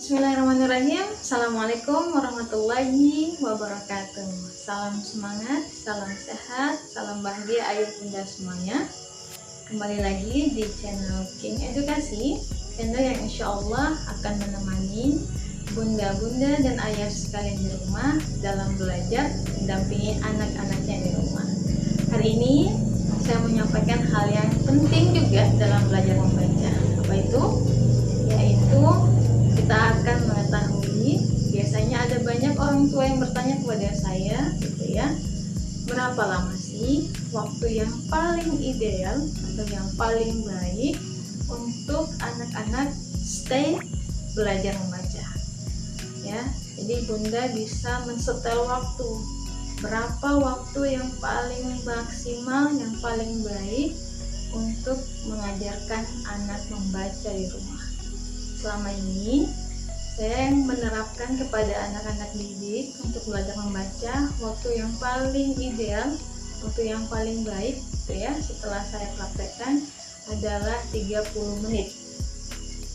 Bismillahirrahmanirrahim. Assalamualaikum warahmatullahi wabarakatuh. Salam semangat, salam sehat, salam bahagia ayah bunda semuanya. Kembali lagi di channel King Edukasi, channel yang insya Allah akan menemani bunda-bunda dan ayah sekalian di rumah dalam belajar mendampingi anak-anaknya di rumah. Hari ini saya menyampaikan hal yang penting juga dalam belajar membaca. Apa itu? Yaitu kita akan mengetahui, biasanya ada banyak orang tua yang bertanya kepada saya gitu ya, berapa lama sih waktu yang paling ideal atau yang paling baik untuk anak-anak stay belajar membaca ya. Jadi bunda bisa mensetel waktu, berapa waktu yang paling maksimal, yang paling baik untuk mengajarkan anak membaca di rumah. Selama ini saya yang menerapkan kepada anak-anak didik untuk belajar membaca waktu yang paling ideal, waktu yang paling baik gitu ya, setelah saya praktekkan adalah 30 menit.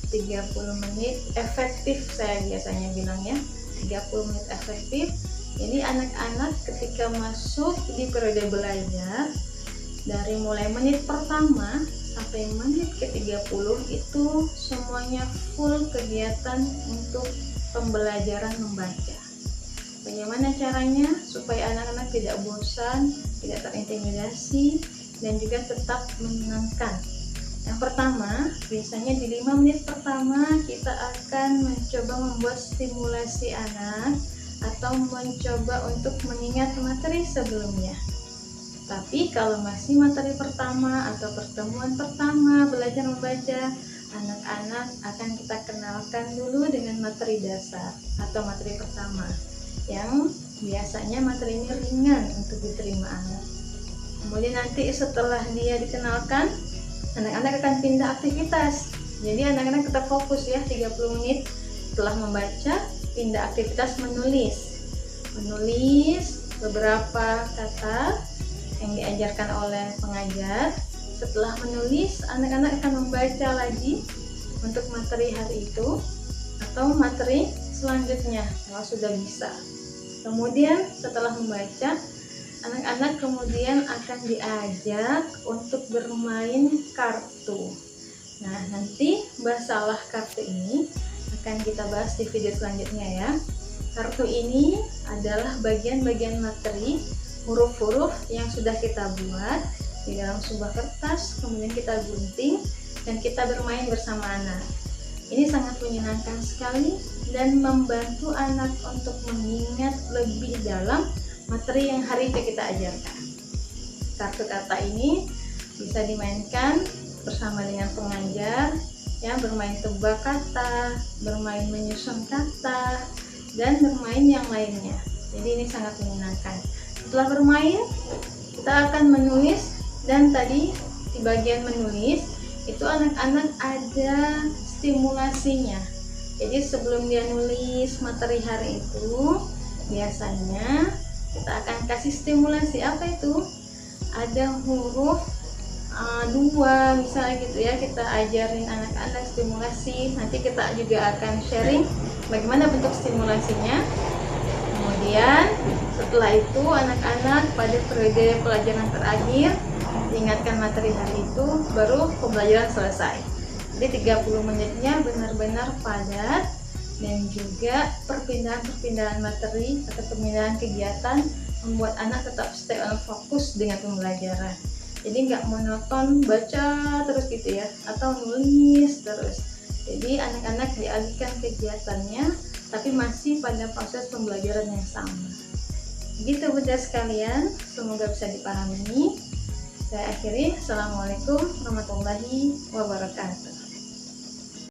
30 menit efektif, saya biasanya bilang ya, 30 menit efektif. Jadi anak-anak ketika masuk di periode belajar, dari mulai menit pertama sampai menit ke-30 itu semuanya full kegiatan untuk pembelajaran membaca. Bagaimana caranya supaya anak-anak tidak bosan, tidak terintimidasi, dan juga tetap menyenangkan? Yang pertama, biasanya di 5 menit pertama kita akan mencoba membuat stimulasi anak atau mencoba untuk mengingat materi sebelumnya. Tapi kalau masih materi pertama atau pertemuan pertama belajar membaca, anak-anak akan kita kenalkan dulu dengan materi dasar atau materi pertama, yang biasanya materi ini ringan untuk diterima anak. Kemudian nanti setelah dia dikenalkan, anak-anak akan pindah aktivitas. Jadi anak-anak tetap fokus ya, 30 menit setelah membaca, pindah aktivitas menulis beberapa kata yang diajarkan oleh pengajar. Setelah menulis, anak-anak akan membaca lagi untuk materi hari itu atau materi selanjutnya kalau sudah bisa. Kemudian setelah membaca, anak-anak kemudian akan diajak untuk bermain kartu. Nah, nanti masalah kartu ini akan kita bahas di video selanjutnya ya. Kartu ini adalah bagian-bagian materi, huruf-huruf yang sudah kita buat di dalam sebuah kertas, kemudian kita gunting dan kita bermain bersama anak. Ini sangat menyenangkan sekali dan membantu anak untuk mengingat lebih dalam materi yang hari itu kita ajarkan. Kartu kata ini bisa dimainkan bersama dengan pengajar ya, bermain tebak kata, bermain menyusun kata, dan bermain yang lainnya. Jadi ini sangat menyenangkan. Setelah bermain, kita akan menulis, dan tadi di bagian menulis itu anak-anak ada stimulasinya. Jadi sebelum dia nulis materi hari itu, biasanya kita akan kasih stimulasi. Apa itu? Ada huruf 2 misalnya gitu ya, kita ajarin anak-anak stimulasi. Nanti kita juga akan sharing bagaimana bentuk stimulasinya. Kemudian setelah itu anak-anak pada periode pelajaran terakhir diingatkan materi hari itu, baru pembelajaran selesai. Jadi 30 menitnya benar-benar padat, dan juga perpindahan materi atau perpindahan kegiatan membuat anak tetap stay on fokus dengan pembelajaran. Jadi nggak monoton baca terus gitu ya, atau nulis terus. Jadi anak-anak dialihkan kegiatannya, tapi masih pada proses pembelajaran yang sama. Begitu bunda sekalian, semoga bisa dipahami. Saya akhiri, Assalamualaikum warahmatullahi wabarakatuh.